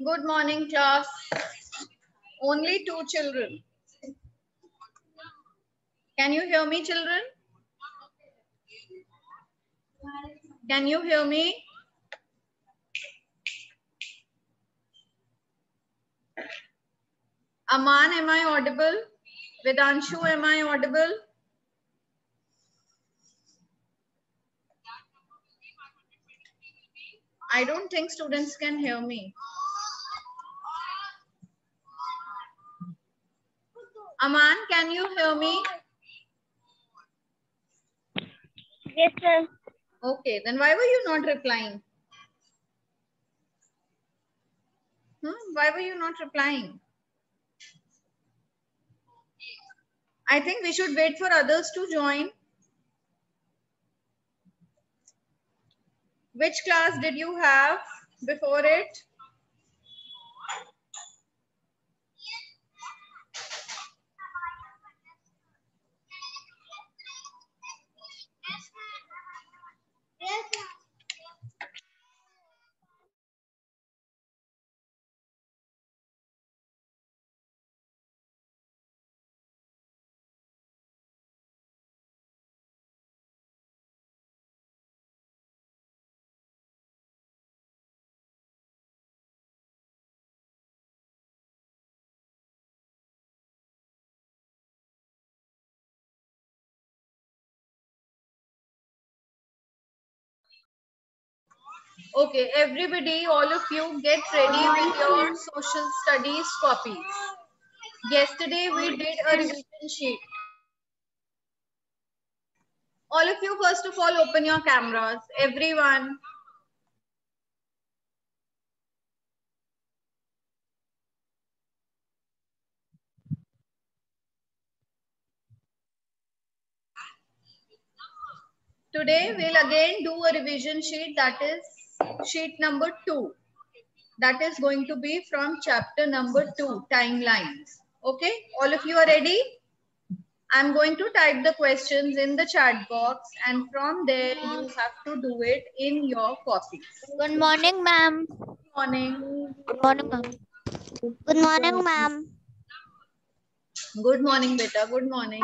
Good morning, class. Only two children. Can you hear me, children? Can you hear me? Aman, am I audible? Vedanshu, am I audible? I don't think students can hear me. Aman, can you hear me? Yes, sir. Okay, then why were you not replying? Why were you not replying? I think we should wait for others to join. Which class did you have before it? Okay, everybody, all of you get ready with your social studies copies. Yesterday we did a revision sheet. All of you, first of all, open your cameras. Everyone. Today we'll again do a revision sheet, that is sheet number 2. That is going to be from chapter number 2, timelines. Okay, all of you are ready? I'm going to type the questions in the chat box and from there you have to do it in your copies. Good morning, ma'am. Good morning. Good morning, ma'am. Good morning, ma'am. Good morning, beta. Good morning.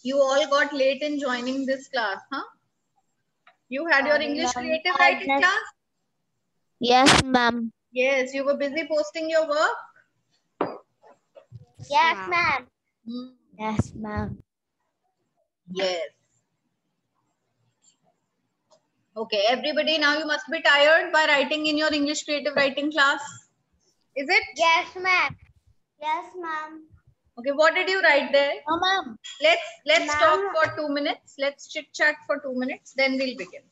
You all got late in joining this class, huh? You had your English creative writing class? Yes, ma'am. Yes, you were busy posting your work? Yes, ma'am. Hmm. Yes, ma'am. Yes. Okay, everybody, now you must be tired by writing in your English creative writing class. Is it? Yes, ma'am. Yes, ma'am. Okay, what did you write there? No, ma'am. Let's talk for 2 minutes. Let's chit chat for 2 minutes, then we'll begin.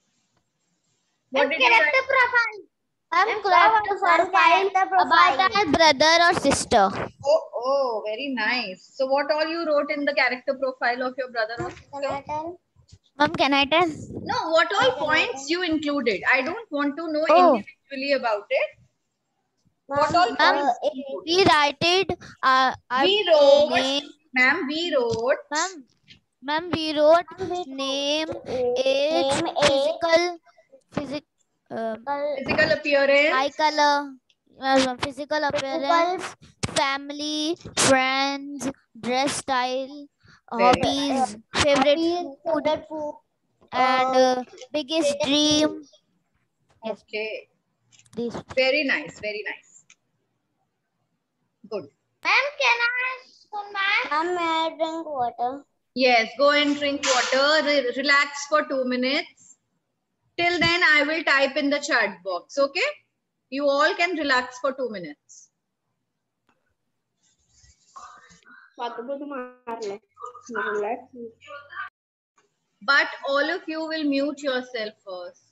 What did you write? Profile. Character profile about our brother or sister. Oh, very nice. So what all you wrote in the character profile of your brother or sister? Ma'am, can I tell? No, what all points you included? I don't want to know individually about it. What all points? We write it. We wrote, name. ma'am, we wrote. Ma'am, we wrote name, age, Physical appearance. eye color, physical appearance, family, friends, dress style, hobbies, favorite food, and biggest dream. Yes. Okay. These. Very nice. Very nice. Good. Ma'am, can I drink water? Yes, go and drink water. Relax for 2 minutes. Till then, I will type in the chat box. Okay? You all can relax for 2 minutes. But all of you will mute yourself first.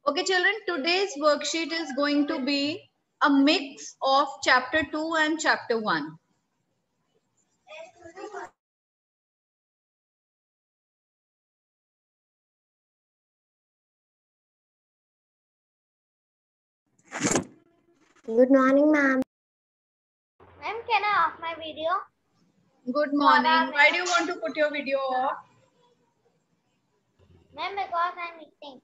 Okay, children, today's worksheet is going to be a mix of chapter 2 and chapter 1. Good morning, ma'am. Ma'am, can I off my video? Good morning. Why do you want to put your video off? Ma'am, because I'm eating.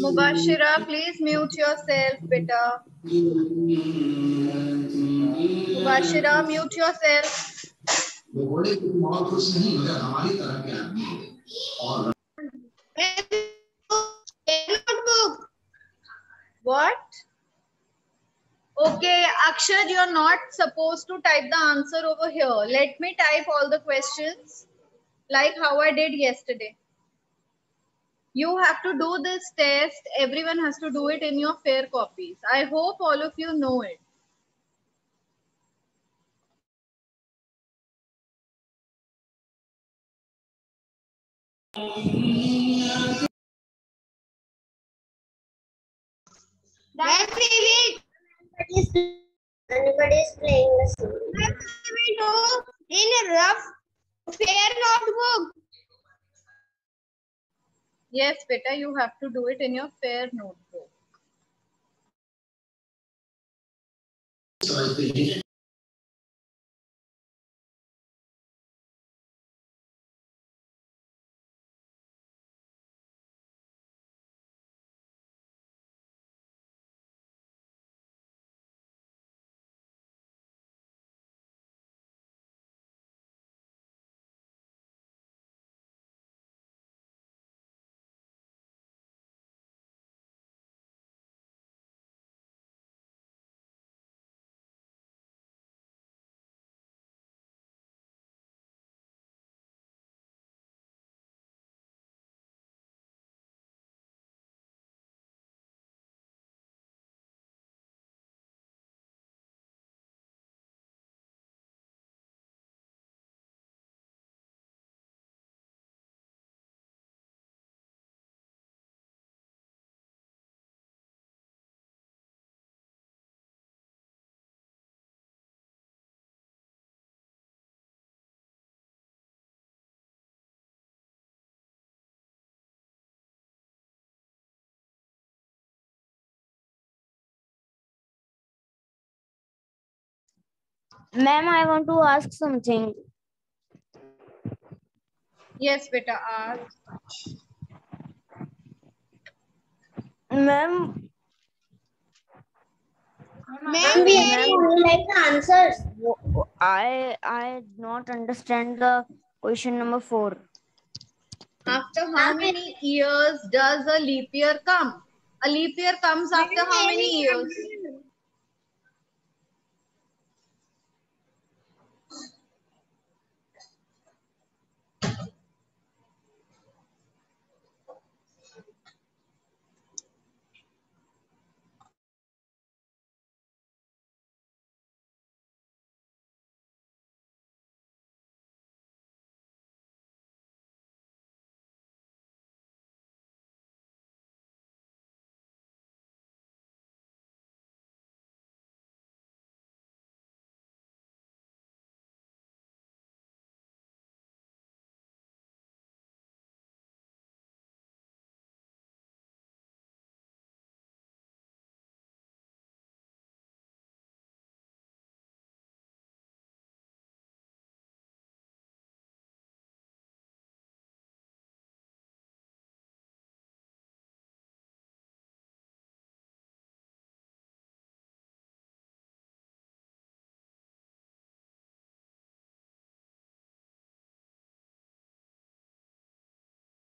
Mubashira, please mute yourself, beta. Mubashira, mute yourself. What? Okay, Akshad, you're not supposed to type the answer over here. Let me type all the questions like how I did yesterday. You have to do this test. Everyone has to do it in your fair copies. I hope all of you know it. Then we will. Anybody is playing the song. We do in a rough, fair notebook. Yes, beta, you have to do it in your fair notebook. Ma'am, I want to ask something. Yes, beta, ask. Ma'am, we like the answers. I not understand the question number 4. After how many years does a leap year come? A leap year comes after how many years?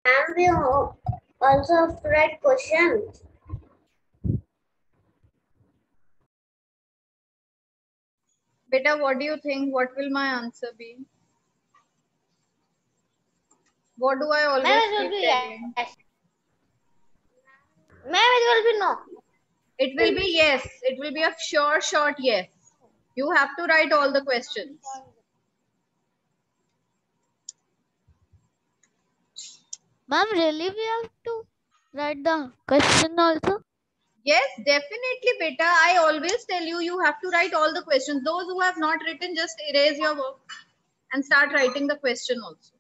And we also have to write questions. Beta, what do you think? What will my answer be? What do I always Ma'am, it will keep be telling? yes. Ma'am, it will be no. It will be yes. It will be a sure short yes. You have to write all the questions. Ma'am, really we have to write the question also? Yes, definitely, beta. I always tell you, you have to write all the questions. Those who have not written, just erase your work and start writing the question also.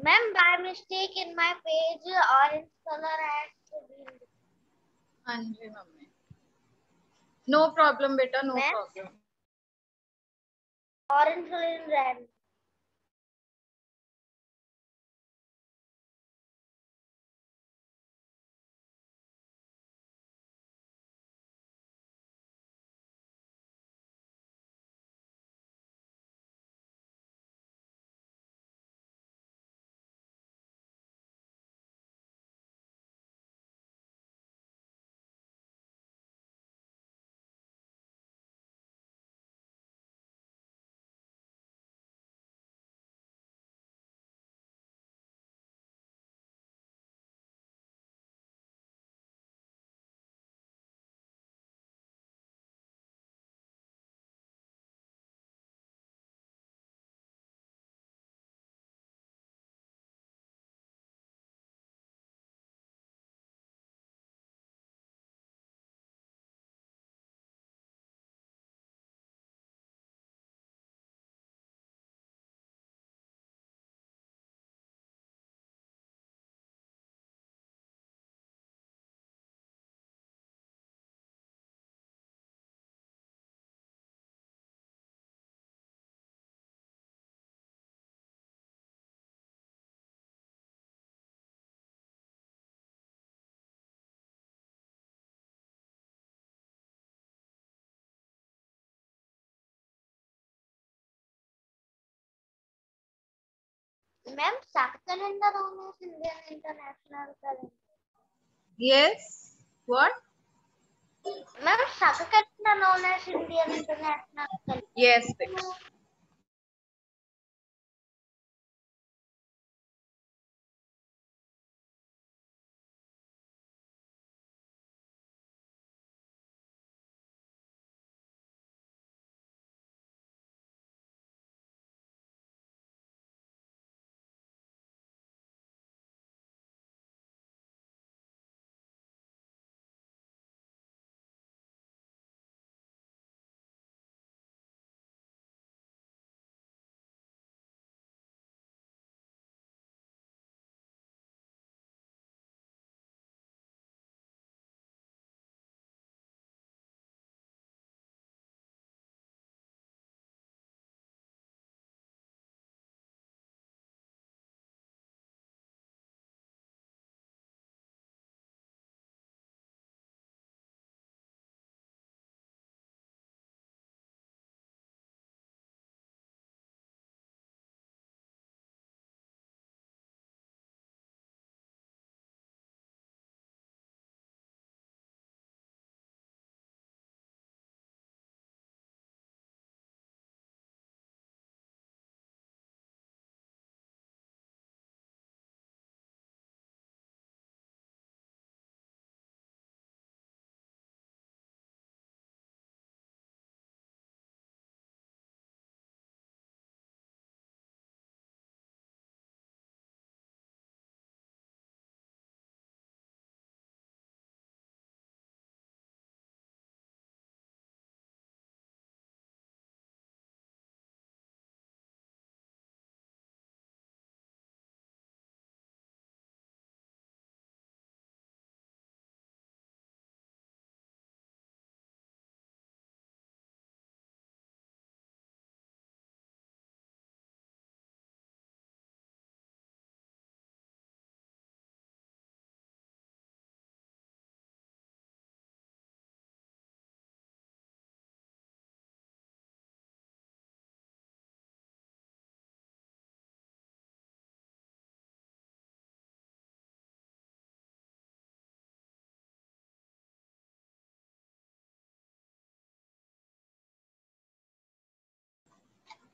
Ma'am, by mistake in my page, orange color has been. Anji, mummy. No problem, beta. No Ma'am? problem. Orange color in red. Ma'am, second calendar known as Indian International Calendar. Yes. What? Ma'am, second calendar known as Indian International Calendar. Yes, beta.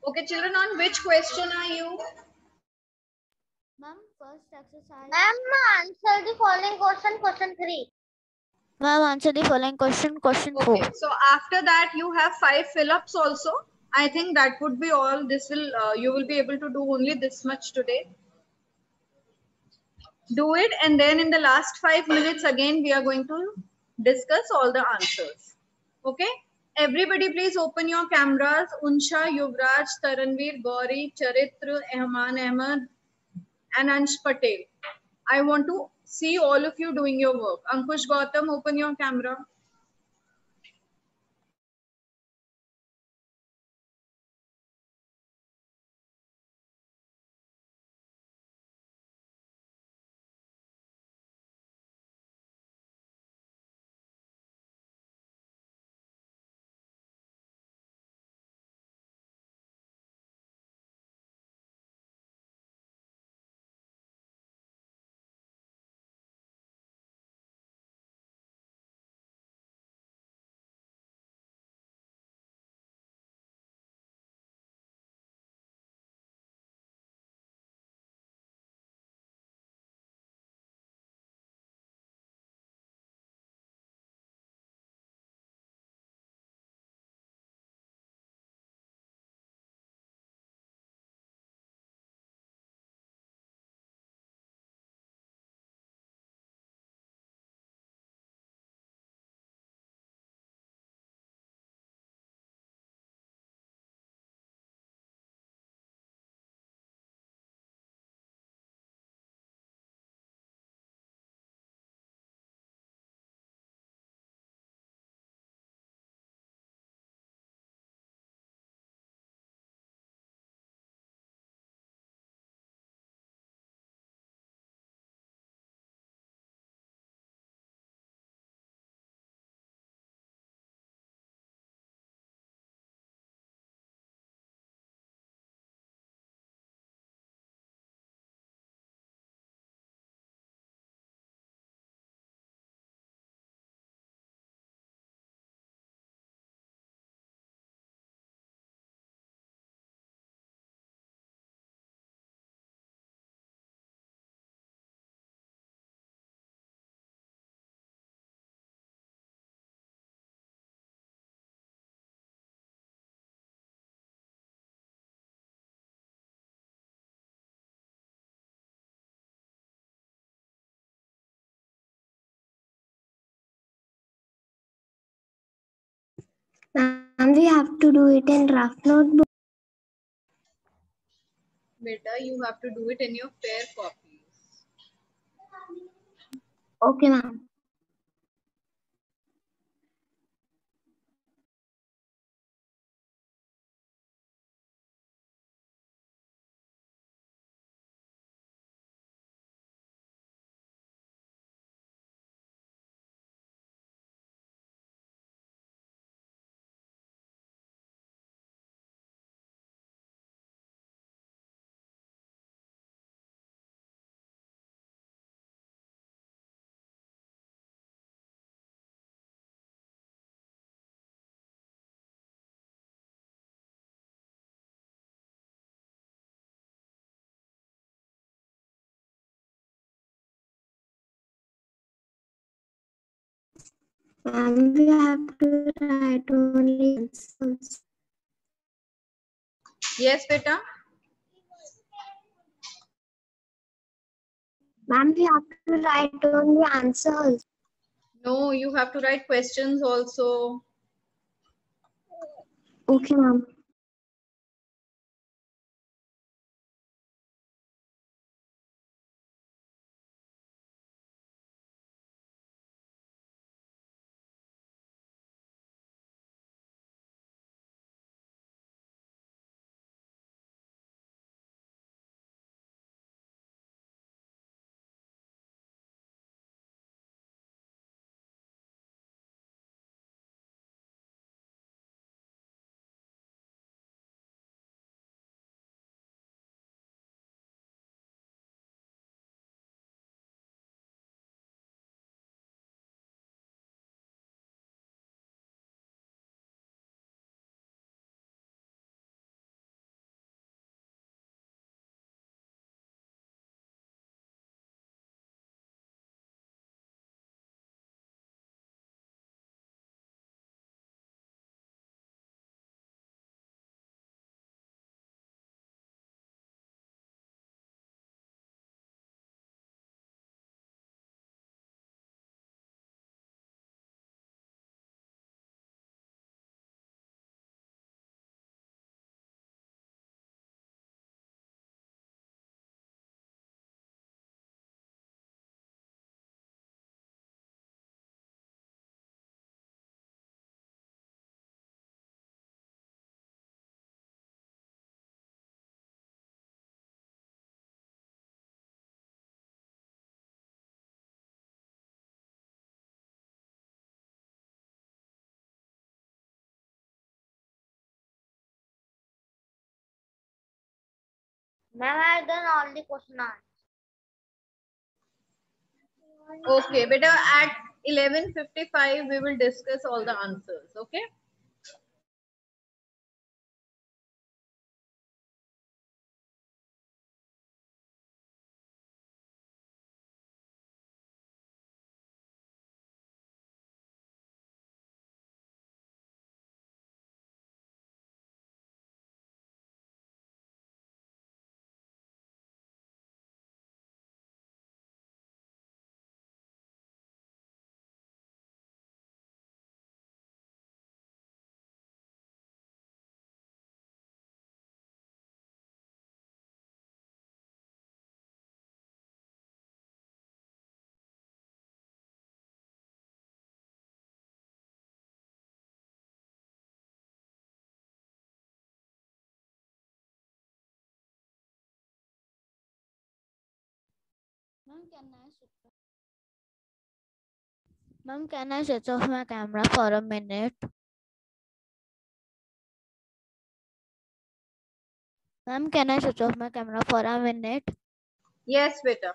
Okay, children, on which question are you? Ma'am, first exercise. Ma'am, answer the following question, question 3. Ma'am, answer the following question, question 4. Okay, so after that you have 5 fill-ups also. I think that would be all. This will you will be able to do only this much today. Do it, and then in the last 5 minutes again we are going to discuss all the answers. Okay, everybody please open your cameras. Unsha, Yuvraj, Taranveer, Gauri, Charitra, Ehman Ahmed and Ansh Patel. I want to see all of you doing your work. Ankush Gautam, open your camera. Ma'am, we have to do it in draft notebook. Beta, you have to do it in your fair copies. Okay, ma'am. Ma'am, we have to write only answers. Yes, beta. Ma'am, we have to write only answers. No, you have to write questions also. Okay, ma'am. Ma'am, I have done all the question answers. Okay, beta, at 11:55 we will discuss all the answers. Okay. Ma'am, can I switch off my camera for a minute? Ma'am, can I switch off my camera for a minute? Yes, beta.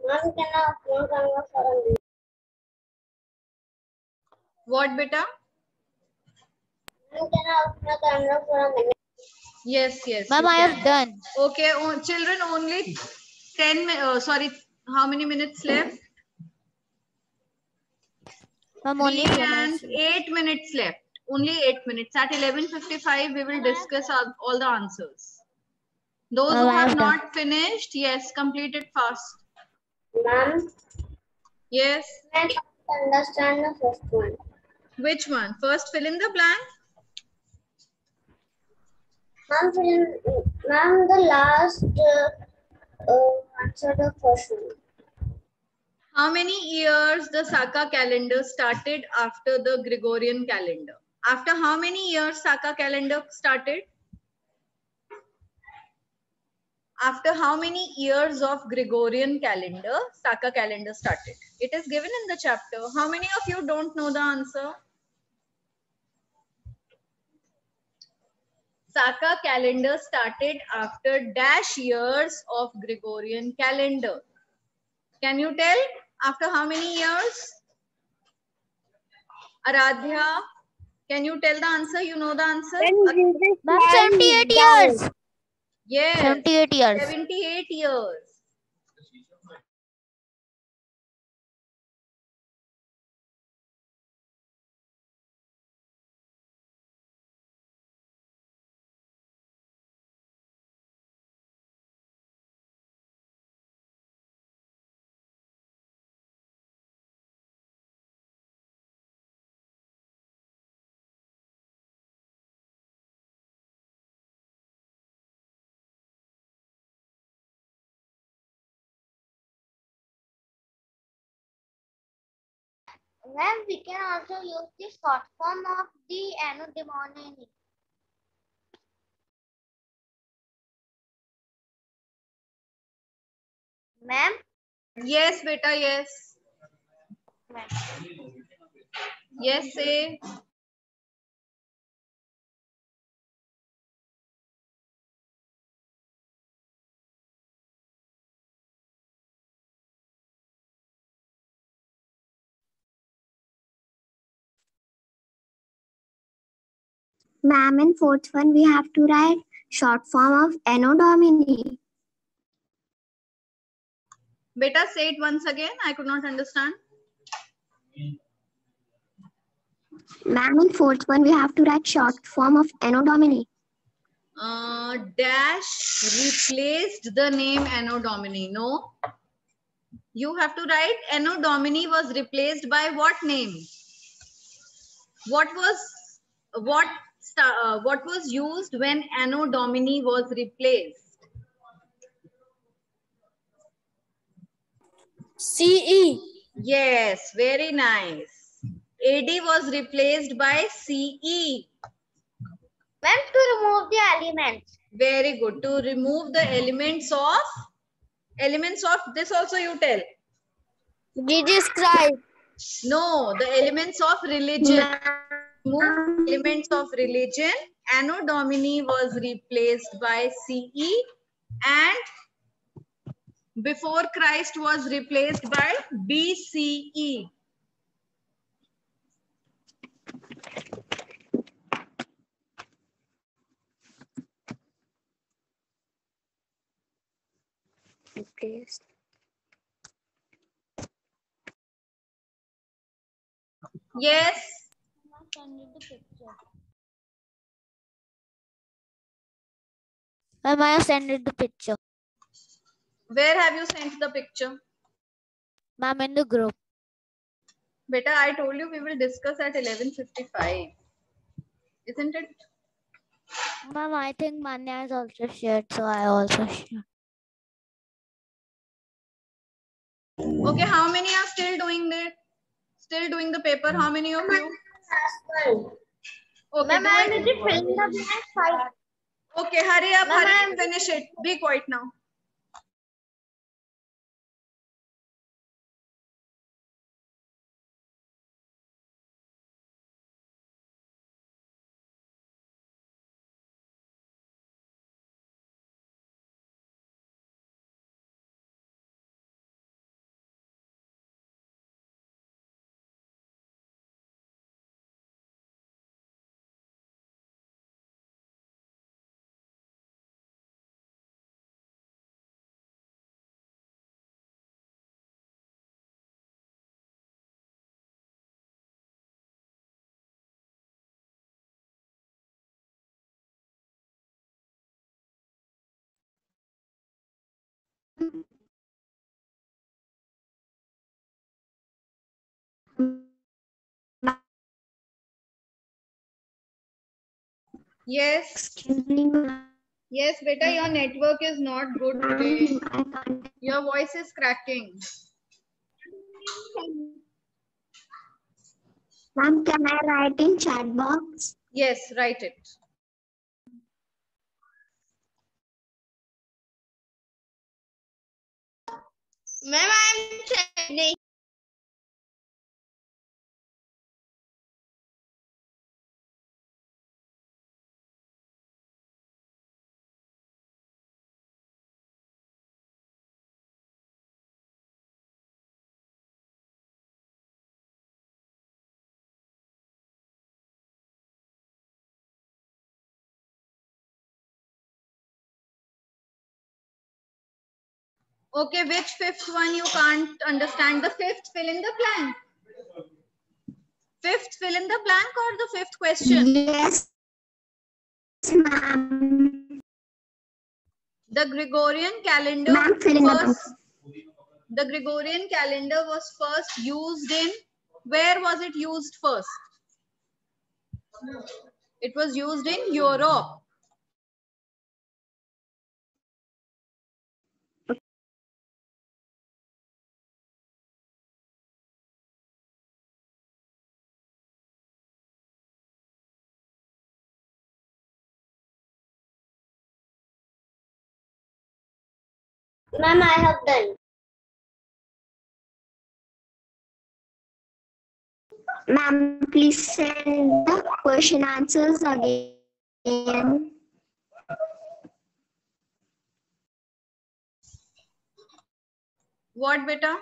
Ma'am, can I open camera for a minute? What, beta? Ma'am, can I open the camera for a minute? Yes, yes. Ma'am, you I can. have done. Okay, children, only 10 sorry, how many minutes left? Ma'am, only 3 few and minutes left. 8 minutes left. Only 8 minutes. At 11:55 we will discuss all the answers. Those Ma'am, who I have have done. not finished, yes, complete it fast. Ma'am, Yes. I can't understand the first one. Which one? First, fill in the blank. Ma'am, the last answer the first one. How many years the Saka calendar started after the Gregorian calendar? After how many years Saka calendar started? After how many years of Gregorian calendar Saka calendar started? It is given in the chapter. How many of you don't know the answer? Saka calendar started after dash years of Gregorian calendar. Can you tell after how many years? Aradhya, can you tell the answer? You know the answer? Ma'am, 78 years. Yes, 78 years. 78 years. Ma'am, we can also use the short form of the Anno Domini. Ma'am? Yes, beta, yes. Yes, say. Ma'am, in fourth one, we have to write short form of Anno Domini. Beta, say it once again. I could not understand. Ma'am, in fourth one, we have to write short form of Anno Domini. Dash replaced the name Anno Domini. No. You have to write Anno Domini was replaced by what name? What was used when Anno Domini was replaced? CE. Yes, very nice. AD was replaced by CE. Ma'am, to remove the elements. Very good. To remove the elements of this also you tell. Jesus Christ. No, the elements of religion. Remove elements of religion. Anno Domini was replaced by CE, and before Christ was replaced by BCE. Replaced. Yes. Ma'am, I have sent it the picture. Where have you sent the picture? Ma'am, in the group. Beta, I told you we will discuss at 11:55. Isn't it? Ma'am, I think Manya has also shared, so I also share. Okay, how many are still doing it? Still doing the paper? How many of you? Okay, Ma'am, do I it. am the fill in the blank. Okay, hurry up, Ma'am, hurry up, finish it. Be quiet now. Yes. Excuse me, ma'am. Yes, beta, your network is not good today. Your voice is cracking. Ma'am, can I write in chat box? Yes, write it. Ma'am, I am sending. Okay, which fifth one you can't understand? The fifth fill in the blank. Fifth fill in the blank or the fifth question? Yes, ma'am. The Gregorian calendar Ma'am, fill in the blank. the Gregorian calendar was first used in, where was it used first? It was used in Europe. Ma'am, I have done. Ma'am, please send the question answers again. What, beta?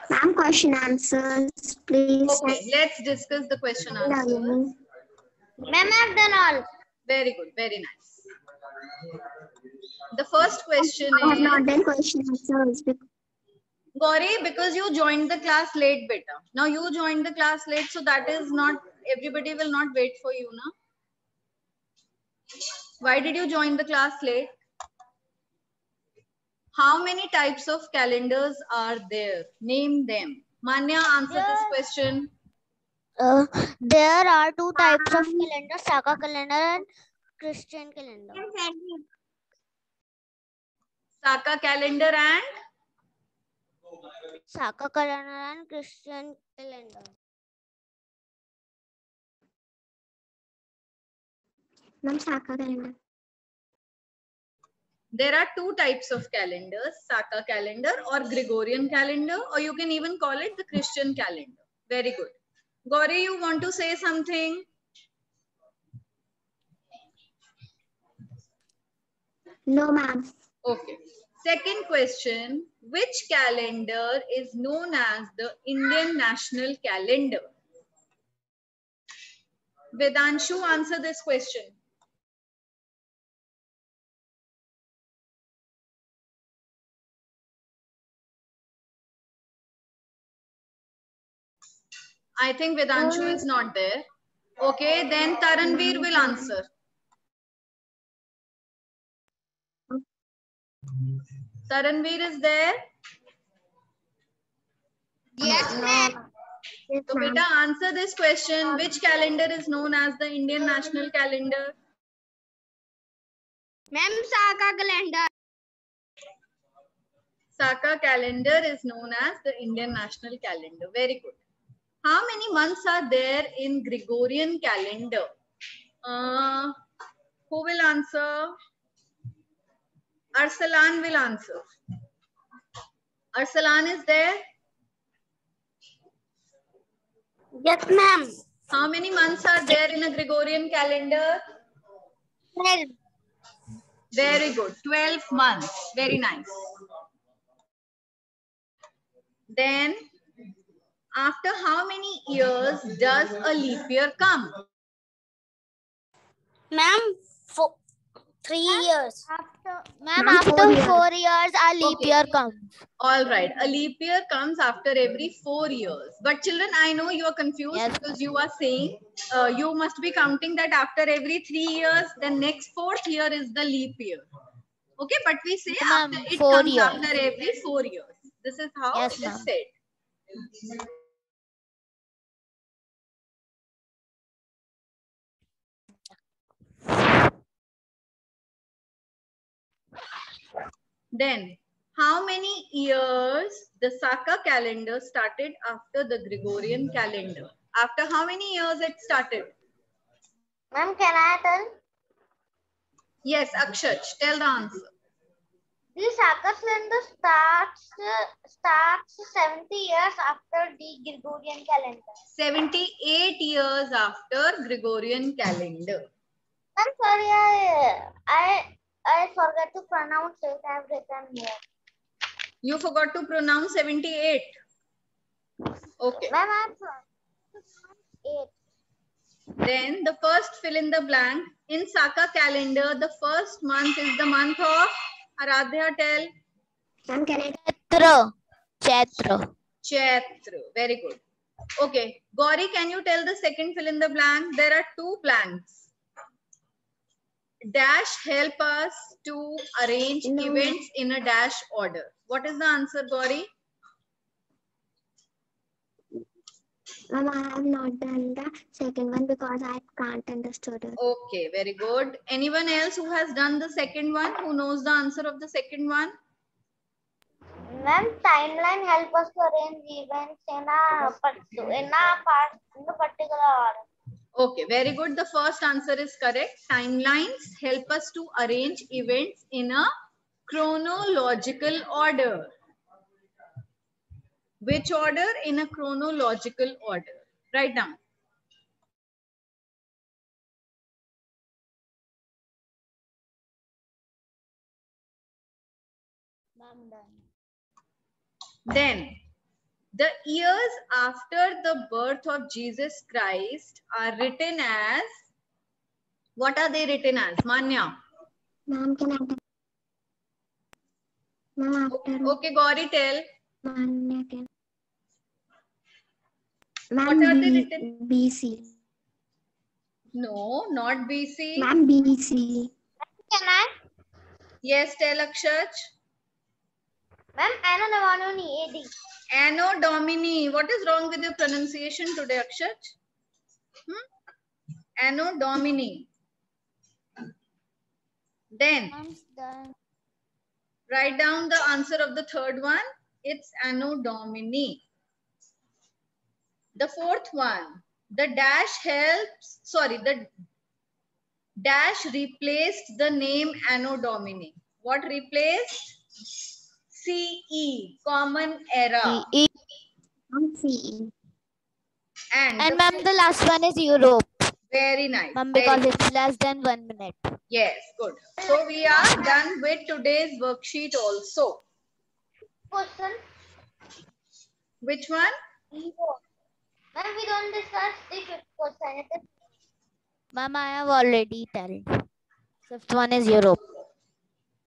Ma'am, question answers, please. Okay, let's discuss the question answers. Ma'am, I've done all. Very good, very nice. The first question I have is, not done question answers. Gauri, because you joined the class late, beta. Now you joined the class late, so that is not, everybody will not wait for you, na? Why did you join the class late? How many types of calendars are there? Name them. Manya, answer this question. There are two types of calendar, Saka calendar and Christian calendar. Saka calendar and? Saka calendar and Christian calendar. Ma'am, Saka calendar. There are two types of calendars, Saka calendar or Gregorian calendar, or you can even call it the Christian calendar. Very good. Gauri, you want to say something? No, ma'am. Okay. Second question, which calendar is known as the Indian national calendar? Vedanshu, answer this question. I think Vedanshu is not there. Okay, then Taranveer will answer. Taranveer is there? Yes, ma'am. Yes, So ma'am. beta, answer this question. Which calendar is known as the Indian national calendar? Ma'am, Saka calendar. Saka calendar is known as the Indian national calendar. Very good. How many months are there in Gregorian calendar? Who will answer? Arsalan will answer. Arsalan is there? Yes, ma'am. How many months are there in a Gregorian calendar? 12. Very good. 12 months. Very nice. Then, after how many years does a leap year come? Ma'am, 3 years. After 4 years, a leap year comes. All right. A leap year comes after every 4 years. But children, I know you are confused. Yes. Because you are saying you must be counting that after every 3 years, the next 4th year is the leap year. Okay, but we say No, ma'am, after it 4 comes years. after every 4 years. This is how Yes, it is ma'am. said. Then, how many years the Saka calendar started after the Gregorian calendar? After how many years it started? Ma'am, can I tell? Yes, Akshaj, tell the answer. The Saka calendar starts 70 years after the Gregorian calendar. 78 years after Gregorian calendar. I'm sorry, I forgot to pronounce it. I've written here. You forgot to pronounce 78. Okay. Ma'am, I'm sorry. 8. Then the first fill in the blank. In Saka calendar, the first month is the month of Aradhya, tell. Ma'am, can I? Chaitra. Chaitra. Very good. Okay. Gauri, can you tell the second fill in the blank? There are 2 blanks. Dash help us to arrange events in a dash order. What is the answer, Gauri? Ma'am, I have not done the second one because I can't understand it. Okay, very good. Anyone else who has done the second one, who knows the answer of the second one? Ma'am, timeline help us to arrange events in a particular order. Okay, very good. The first answer is correct. Timelines help us to arrange events in a chronological order. Which order? In a chronological order. Write down. Then, the years after the birth of Jesus Christ are written as, what are they written as? Manya. Ma'am, can I? Ma'am, after Okay, Gauri, tell. Manya can. What Ma'am, are they written? BC. No, not BC. Ma'am, BC. Can I? Yes, tell Akshaj. Ma'am, Anno Domini AD. Anno Domini. What is wrong with your pronunciation today, Akshaj? Anno Domini. Then, write down the answer of the third one. It's Anno Domini. The fourth one, the dash helps, sorry, the dash replaced the name Anno Domini. What replaced? CE, Common Era. CE. And ma'am, the last one is Europe. Very nice. Ma'am, Very because good. it's less than 1 minute. Yes, good. So we are done with today's worksheet also. Question. Which one? Ma'am, we don't discuss the fifth question. Ma'am, I have already told. Fifth one is Europe.